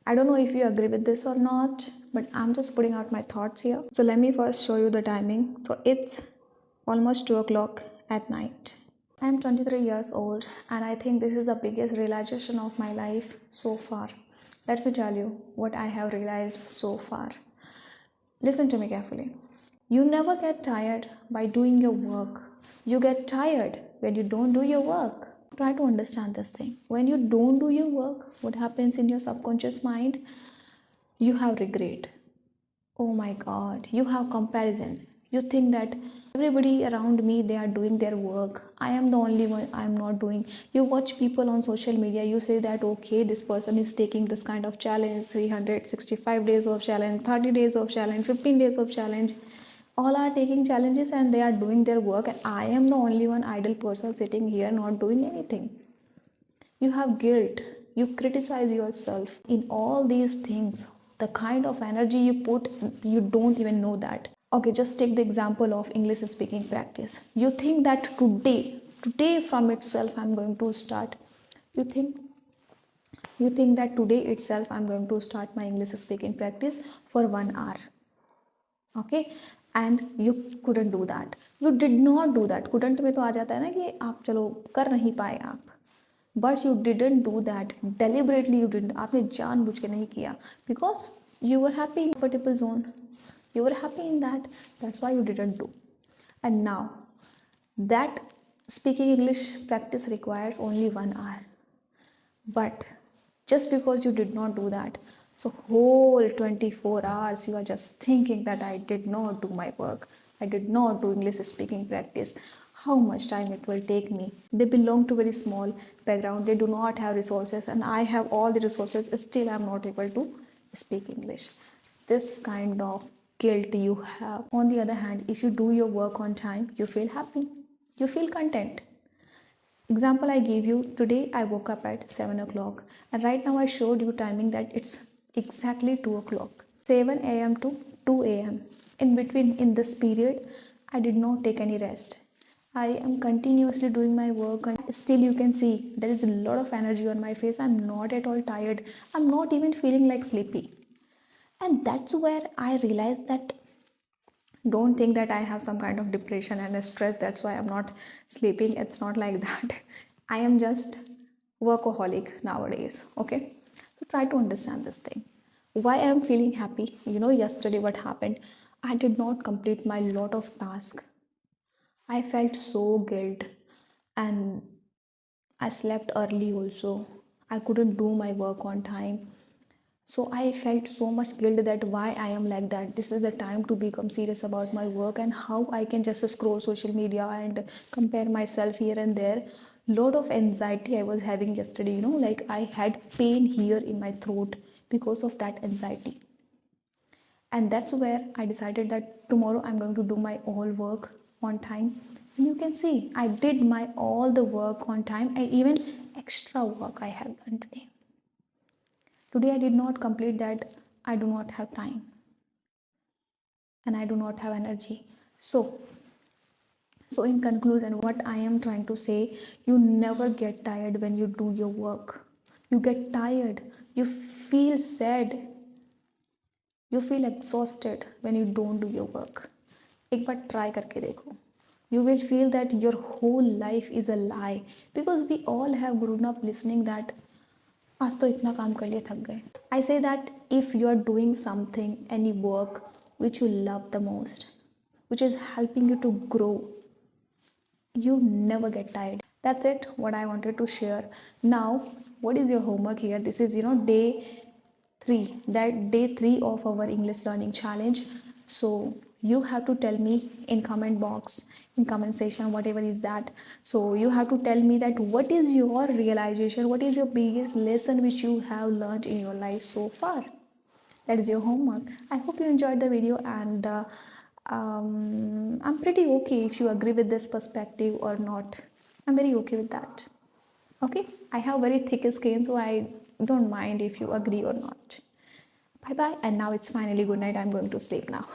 I don't know if you agree with this or not, but I'm just putting out my thoughts here. So let me first show you the timing. So it's almost 2 o'clock at night. I'm 23 years old and I think this is the biggest realization of my life so far. Let me tell you what I have realized so far. Listen to me carefully. You never get tired by doing your work. You get tired when you don't do your work. Try to understand this thing. When you don't do your work, what happens in your subconscious mind? You have regret. Oh my god, you have comparison. You think that everybody around me, they are doing their work. I am the only one I am not doing. You watch people on social media, you say that okay, this person is taking this kind of challenge, 365 days of challenge, 30 days of challenge, 15 days of challenge. All are taking challenges and they are doing their work, and I am the only one idle person sitting here not doing anything. You have guilt, you criticize yourself in all these things. The kind of energy you put, you don't even know that. Okay, just take the example of English speaking practice. You think that today from itself I'm going to start. You think that today itself I'm going to start my English speaking practice for 1 hour. Okay, and you couldn't do that. You did not do that. Couldn't में तो आ जाता है ना कि आप चलो कर नहीं पाए आप. But you didn't do that deliberately. You didn't. आपने जानबूझ के नहीं किया because you were happy in comfortable zone. You were happy in that. That's why you didn't do. And now that speaking English practice requires only 1 hour. But just because you did not do that, so whole 24 hours you are just thinking that I did not do my work. I did not do English speaking practice. How much time it will take me? They belong to very small background. They do not have resources, and I have all the resources. Still, I am not able to speak English. This kind of guilt you have. On the other hand, if you do your work on time, you feel happy. You feel content. Example I gave you today, I woke up at 7 o'clock, and right now I showed you timing that it's exactly 2 o'clock, 7 a.m. to 2 a.m. In between, in this period, I did not take any rest. I am continuously doing my work, and still you can see there is a lot of energy on my face. I'm not at all tired. I'm not even feeling like sleepy. And that's where I realized that don't think that I have some kind of depression and stress, that's why I'm not sleeping. It's not like that. I am just workaholic nowadays. Okay, so try to understand this thing, why I am feeling happy. Yesterday what happened, I did not complete my lot of tasks. I felt so guilt, and I slept early also. I couldn't do my work on time. So I felt so much guilt that why I am like that. This is the time to become serious about my work, and how I can just scroll social media and compare myself here and there. Lot of anxiety I was having yesterday, like I had pain here in my throat because of that anxiety. And that's where I decided that tomorrow I'm going to do my all work on time. And you can see I did my all the work on time, and even extra work I have done today. Today I did not complete that. I do not have time and I do not have energy. So in conclusion, what I am trying to say, you never get tired when you do your work. You get tired, you feel sad, you feel exhausted when you don't do your work. एक बार try करके देखो. You will feel that your whole life is a lie, because we all have grown up listening that आज तो इतना काम कर लिए थक गए. I say that if you are doing something, any work which you love the most, which is helping you to grow, you never get tired. That's it, what I wanted to share. Now, what is your homework here? This is, day 3, that day 3 of our English learning challenge. So you have to tell me in comment box, in comment section, whatever is that. So you have to tell me that what is your realization, what is your biggest lesson which you have learned in your life so far. That is your homework. I hope you enjoyed the video, and I'm pretty okay if you agree with this perspective or not. I'm very okay with that. Okay, I have very thick skin, so I don't mind if you agree or not. Bye bye, and now it's finally good night. I'm going to sleep now.